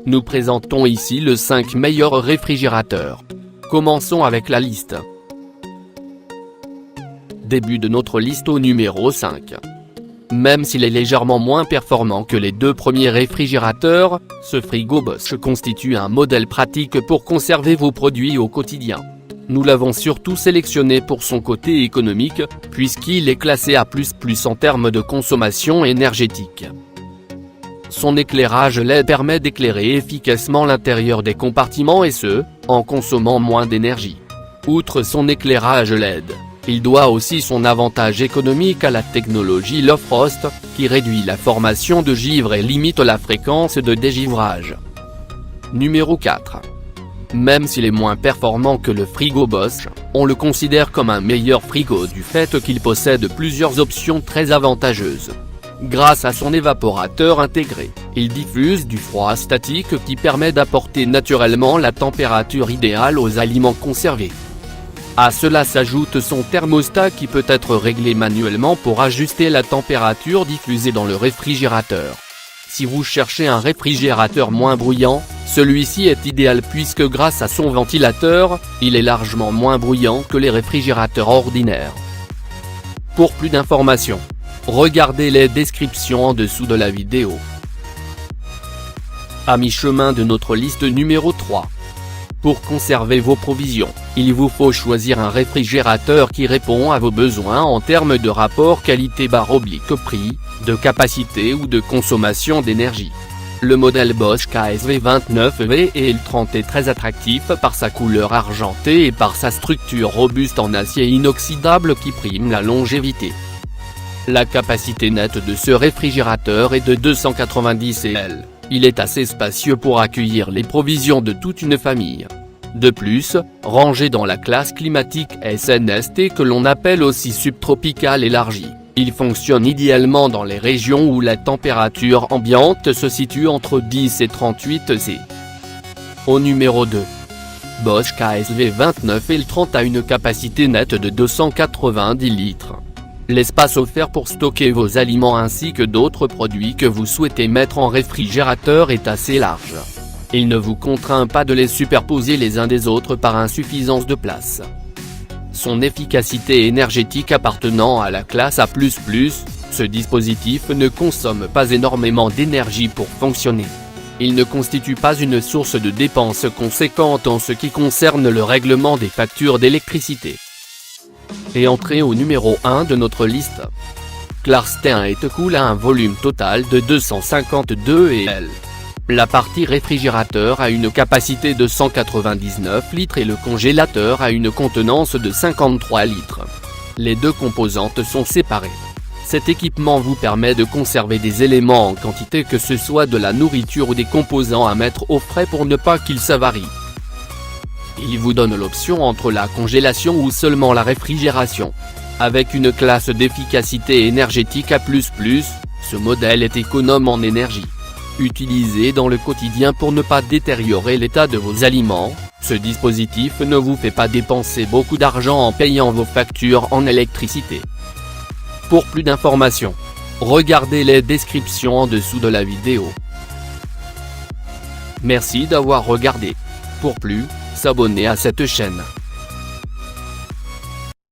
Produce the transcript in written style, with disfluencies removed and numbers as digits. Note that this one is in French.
Nous présentons ici les 5 meilleurs réfrigérateurs. Commençons avec la liste. Début de notre liste au numéro 5. Même s'il est légèrement moins performant que les 2 premiers réfrigérateurs, ce frigo Bosch constitue un modèle pratique pour conserver vos produits au quotidien. Nous l'avons surtout sélectionné pour son côté économique, puisqu'il est classé A++ en termes de consommation énergétique. Son éclairage LED permet d'éclairer efficacement l'intérieur des compartiments et ce, en consommant moins d'énergie. Outre son éclairage LED, il doit aussi son avantage économique à la technologie Low Frost, qui réduit la formation de givre et limite la fréquence de dégivrage. Numéro 4. Même s'il est moins performant que le frigo Bosch, on le considère comme un meilleur frigo du fait qu'il possède plusieurs options très avantageuses. Grâce à son évaporateur intégré, il diffuse du froid statique qui permet d'apporter naturellement la température idéale aux aliments conservés. À cela s'ajoute son thermostat qui peut être réglé manuellement pour ajuster la température diffusée dans le réfrigérateur. Si vous cherchez un réfrigérateur moins bruyant, celui-ci est idéal puisque grâce à son ventilateur, il est largement moins bruyant que les réfrigérateurs ordinaires. Pour plus d'informations, regardez les descriptions en dessous de la vidéo. À mi-chemin de notre liste numéro 3. Pour conserver vos provisions, il vous faut choisir un réfrigérateur qui répond à vos besoins en termes de rapport qualité/prix, de capacité ou de consommation d'énergie. Le modèle Bosch KSV29V et L30 est très attractif par sa couleur argentée et par sa structure robuste en acier inoxydable qui prime la longévité. La capacité nette de ce réfrigérateur est de 290 cl. Il est assez spacieux pour accueillir les provisions de toute une famille. De plus, rangé dans la classe climatique SNST que l'on appelle aussi subtropicale élargie, il fonctionne idéalement dans les régions où la température ambiante se situe entre 10 et 38 C. Au numéro 2. Bosch KSV29 L30 a une capacité nette de 290 litres. L'espace offert pour stocker vos aliments ainsi que d'autres produits que vous souhaitez mettre en réfrigérateur est assez large. Il ne vous contraint pas de les superposer les uns des autres par insuffisance de place. Son efficacité énergétique appartenant à la classe A++, ce dispositif ne consomme pas énormément d'énergie pour fonctionner. Il ne constitue pas une source de dépenses conséquentes en ce qui concerne le règlement des factures d'électricité. Et entrée au numéro 1 de notre liste. Clarstein Heatcool a un volume total de 252 EL. La partie réfrigérateur a une capacité de 199 litres et le congélateur a une contenance de 53 litres. Les deux composantes sont séparées. Cet équipement vous permet de conserver des éléments en quantité que ce soit de la nourriture ou des composants à mettre au frais pour ne pas qu'ils s'avarient. Il vous donne l'option entre la congélation ou seulement la réfrigération. Avec une classe d'efficacité énergétique A++, ce modèle est économe en énergie. Utilisé dans le quotidien pour ne pas détériorer l'état de vos aliments, ce dispositif ne vous fait pas dépenser beaucoup d'argent en payant vos factures en électricité. Pour plus d'informations, regardez les descriptions en dessous de la vidéo. Merci d'avoir regardé. Pour plus, s'abonner à cette chaîne.